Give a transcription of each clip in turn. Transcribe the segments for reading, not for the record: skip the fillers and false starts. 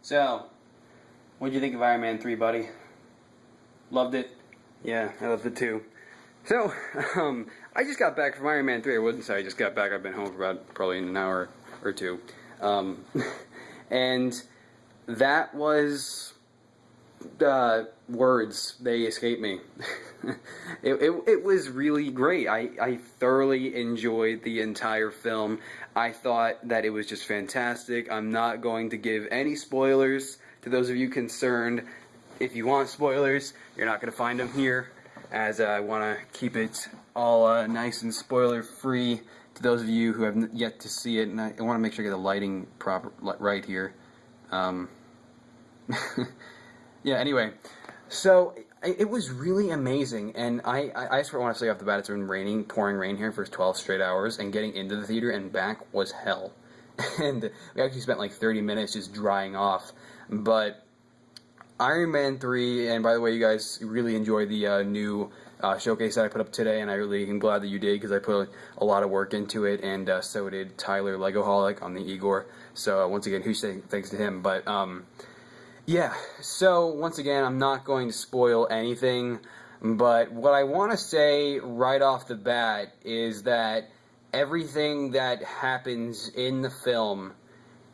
So, what'd you think of Iron Man 3, buddy? Loved it? Yeah, I loved it too. So, I just got back from Iron Man 3. I wouldn't say I just got back. I've been home for about probably an hour or two. And that was... words, they escape me. It was really great. I thoroughly enjoyed the entire film. I thought that it was just fantastic. I'm not going to give any spoilers to those of you concerned. If you want spoilers, you're not going to find them here, as I want to keep it all nice and spoiler-free to those of you who have yet to see it. And I want to make sure I get the lighting right here. Yeah, anyway, so it was really amazing, and I just want to say off the bat, it's been pouring rain here for 12 straight hours, and getting into the theater and back was hell. And we actually spent like 30 minutes just drying off. But Iron Man 3, and by the way, you guys really enjoyed the new showcase that I put up today, and I really am glad that you did, because I put a lot of work into it, and so did Tyler Legoholic on the Igor. So once again, huge thanks to him. But yeah, so once again, I'm not going to spoil anything, but what I want to say right off the bat is that everything that happens in the film,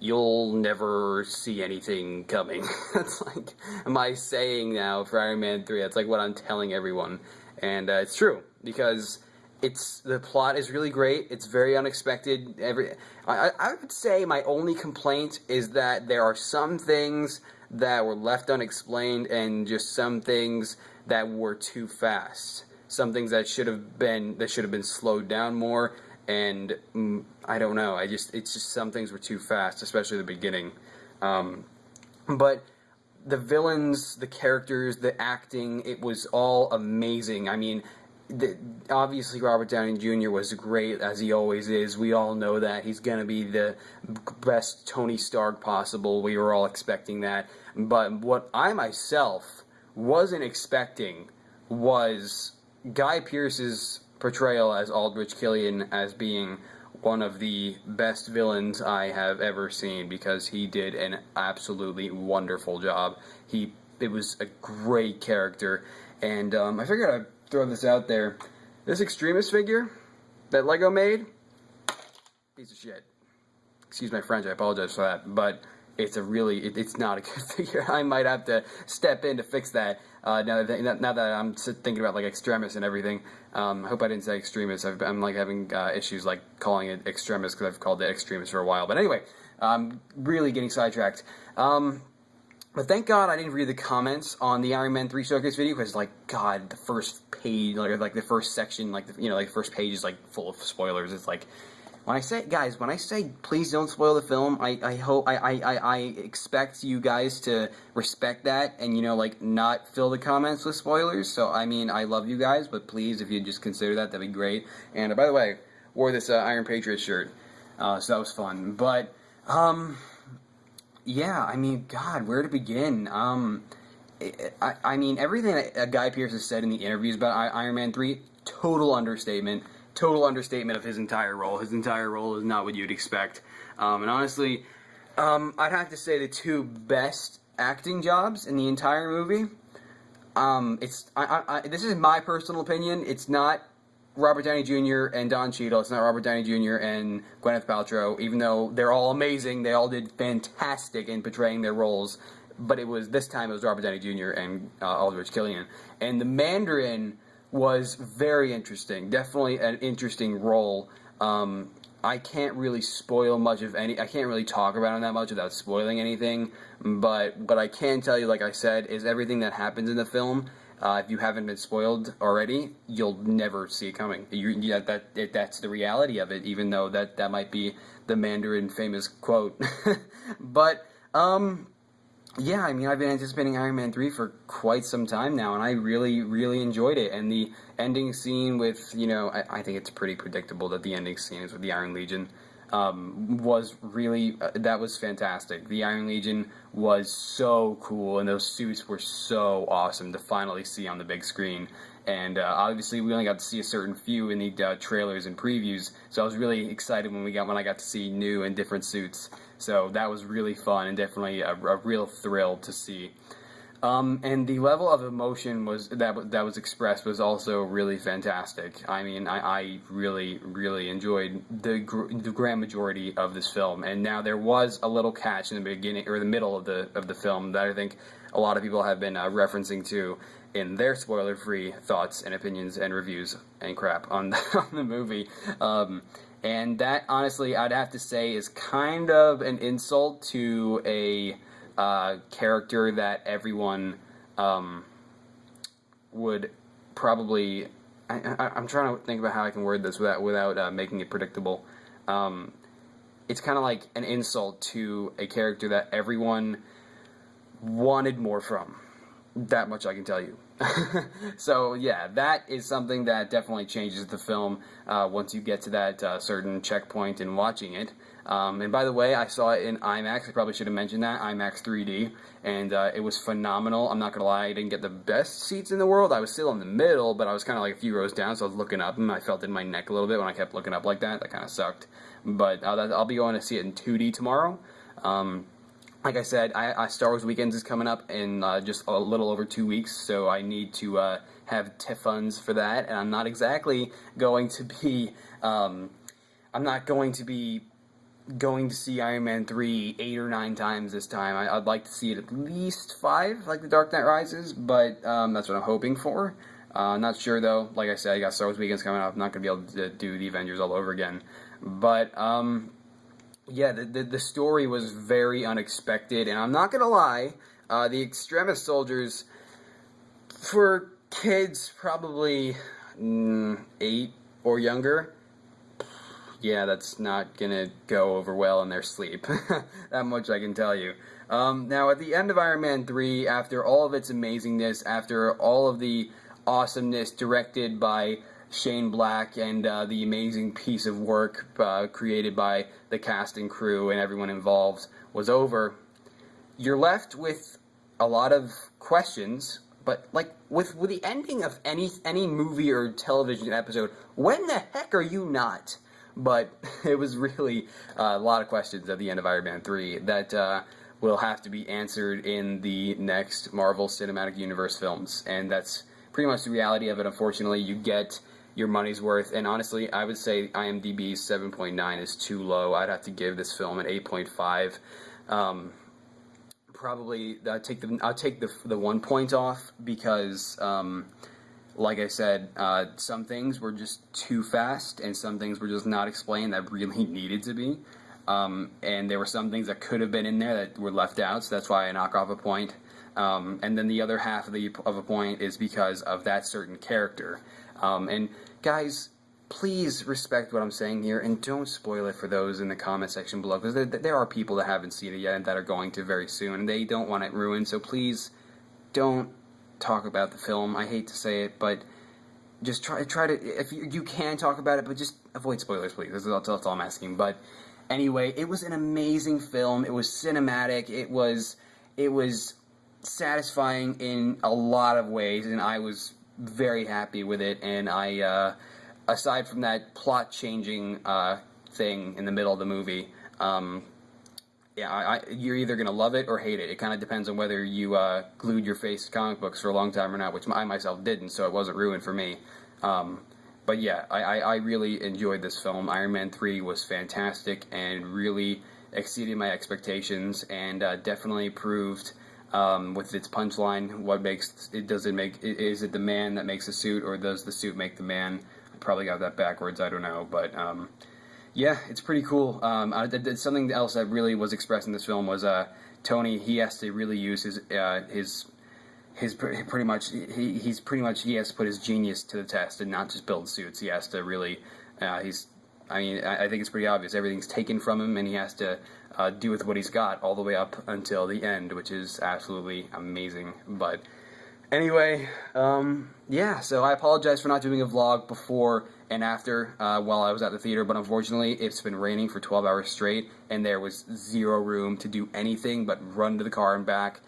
you'll never see anything coming. That's like my saying now for Iron Man 3. That's like what I'm telling everyone. And it's true, because the plot is really great. It's very unexpected. I would say my only complaint is that there are some things that were left unexplained, and just some things that were too fast. Some things that should have been slowed down more. And I don't know. It's just some things were too fast, especially the beginning. But the villains, the characters, the acting, it was all amazing. I mean, obviously Robert Downey Jr. was great, as he always is. We all know that. He's going to be the best Tony Stark possible. We were all expecting that. But what I myself wasn't expecting was Guy Pearce's portrayal as Aldrich Killian as being one of the best villains I have ever seen, because he did an absolutely wonderful job. It was a great character, and I figured I'd throw this out there. This Extremis figure that Lego made, piece of shit. Excuse my French, I apologize for that, but it's it's not a good figure. I might have to step in to fix that. Now that I'm thinking about like Extremis and everything. I hope I didn't say Extremis. I'm like having issues like calling it Extremis, because I've called it Extremis for a while. But anyway, I'm really getting sidetracked. But thank God I didn't read the comments on the Iron Man 3 showcase video, because like God, the first page, like the first section, like the first page is like full of spoilers. It's like, when I say please don't spoil the film, I expect you guys to respect that and, like, not fill the comments with spoilers. So, I mean, I love you guys, but please, if you just consider that, that'd be great. And, by the way, wore this Iron Patriot shirt, so that was fun. But, yeah, I mean, God, where to begin? I mean, everything that Guy Pearce has said in the interviews about Iron Man 3, total understatement. Total understatement of his entire role. His entire role is not what you'd expect. And honestly, I'd have to say the two best acting jobs in the entire movie. This is my personal opinion. It's not Robert Downey Jr. and Don Cheadle. It's not Robert Downey Jr. and Gwyneth Paltrow. Even though they're all amazing, they all did fantastic in portraying their roles. But this time it was Robert Downey Jr. and Aldrich Killian. And the Mandarin was very interesting. Definitely an interesting role. I can't really spoil much of I can't really talk about him that much without spoiling anything, but what I can tell you, like I said, is everything that happens in the film, if you haven't been spoiled already, you'll never see it coming. That's the reality of it, even though that might be the Mandarin famous quote. But, yeah, I mean, I've been anticipating Iron Man 3 for quite some time now, and I really, really enjoyed it. And the ending scene with, I think it's pretty predictable that the ending scene is with the Iron Legion. was really that was fantastic. The Iron Legion was so cool, and those suits were so awesome to finally see on the big screen. And obviously, we only got to see a certain few in the trailers and previews, so I was really excited when I got to see new and different suits. So that was really fun and definitely a real thrill to see. And the level of emotion that was expressed was also really fantastic. I mean, I really, really enjoyed the grand majority of this film. And now there was a little catch in the beginning or the middle of the film that I think a lot of people have been referencing to in their spoiler-free thoughts and opinions and reviews and crap on the movie. And that, honestly, I'd have to say is kind of an insult to a character that everyone would probably... I'm trying to think about how I can word this without making it predictable. It's kind of like an insult to a character that everyone wanted more from. That much I can tell you. So yeah, that is something that definitely changes the film once you get to that certain checkpoint in watching it. And by the way, I saw it in IMAX. I probably should have mentioned that, IMAX 3D, and it was phenomenal. I'm not gonna lie, I didn't get the best seats in the world. I was still in the middle, but I was kind of like a few rows down, so I was looking up, and I felt it in my neck a little bit when I kept looking up like that. That kind of sucked. But I'll be going to see it in 2D tomorrow. Like I said, Star Wars Weekends is coming up in just a little over 2 weeks, so I need to have funds for that, and I'm not exactly going to be, I'm not going to be going to see Iron Man 3 8 or 9 times this time. I'd like to see it at least 5, like The Dark Knight Rises, but that's what I'm hoping for. Not sure, though. Like I said, I got Star Wars Weekends coming up. I'm not going to be able to do the Avengers all over again. But, yeah, the story was very unexpected, and I'm not gonna lie, the Extremis soldiers, for kids probably 8 or younger, yeah, that's not gonna go over well in their sleep. That much I can tell you. Now, at the end of Iron Man 3, after all of its amazingness, after all of the awesomeness directed by Shane Black and the amazing piece of work created by the cast and crew and everyone involved was over, you're left with a lot of questions. But like with the ending of any movie or television episode, when the heck are you not? But it was really a lot of questions at the end of Iron Man 3 that will have to be answered in the next Marvel Cinematic Universe films, and that's pretty much the reality of it. Unfortunately, you get your money's worth, and honestly, I would say IMDb's 7.9 is too low. I'd have to give this film an 8.5. Probably I'll take the 1 point off because, like I said, some things were just too fast, and some things were just not explained that really needed to be. And there were some things that could have been in there that were left out, so that's why I knock off a point. And then the other half of a point is because of that certain character. And guys, please respect what I'm saying here, and don't spoil it for those in the comment section below, because there are people that haven't seen it yet and that are going to very soon, and they don't want it ruined, so please don't talk about the film. I hate to say it, but just try to, if you can talk about it, but just avoid spoilers, please. That's all I'm asking. But anyway, it was an amazing film. It was cinematic. It was satisfying in a lot of ways, and I was very happy with it. And I, aside from that plot-changing thing in the middle of the movie, yeah, you're either going to love it or hate it. It kind of depends on whether you glued your face to comic books for a long time or not, which I myself didn't, so it wasn't ruined for me. But yeah, I really enjoyed this film. Iron Man 3 was fantastic and really exceeded my expectations, and definitely proved with its punchline what makes it. Is it the man that makes the suit, or does the suit make the man? I probably got that backwards, I don't know, but yeah, it's pretty cool. Something else that really was expressed in this film was Tony. He has to really use he has to put his genius to the test and not just build suits. He has to really, I think it's pretty obvious. Everything's taken from him, and he has to do with what he's got all the way up until the end, which is absolutely amazing. But Anyway, yeah, so I apologize for not doing a vlog before and after while I was at the theater, but unfortunately it's been raining for 12 hours straight, and there was zero room to do anything but run to the car and back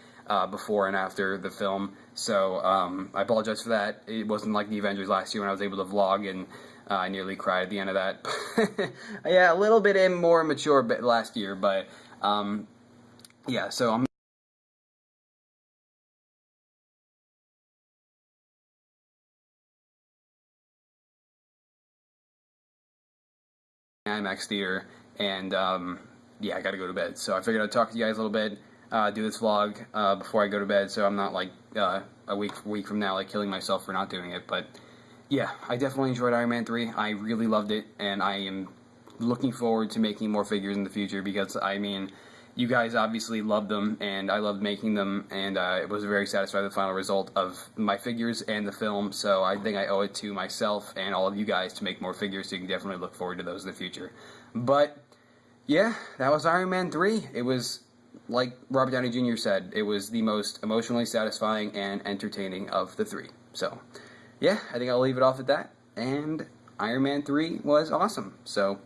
before and after the film. So I apologize for that. It wasn't like the Avengers last year when I was able to vlog, and I nearly cried at the end of that. Yeah, a little bit more mature last year, but yeah, so I'm IMAX theater, and yeah, I gotta go to bed. So I figured I'd talk to you guys a little bit, do this vlog before I go to bed, so I'm not like a week from now like killing myself for not doing it. But yeah, I definitely enjoyed Iron Man 3. I really loved it, and I am looking forward to making more figures in the future because, I mean, you guys obviously loved them, and I loved making them, and it was very satisfied with the final result of my figures and the film, so I think I owe it to myself and all of you guys to make more figures, so you can definitely look forward to those in the future. But, yeah, that was Iron Man 3. It was, like Robert Downey Jr. said, it was the most emotionally satisfying and entertaining of the three. So, yeah, I think I'll leave it off at that, and Iron Man 3 was awesome. So,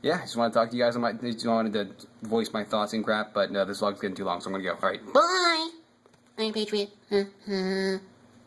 yeah, I just want to talk to you guys. I just wanted to voice my thoughts and crap, but this vlog's getting too long, so I'm going to go. Alright. Bye! I'm Patriot.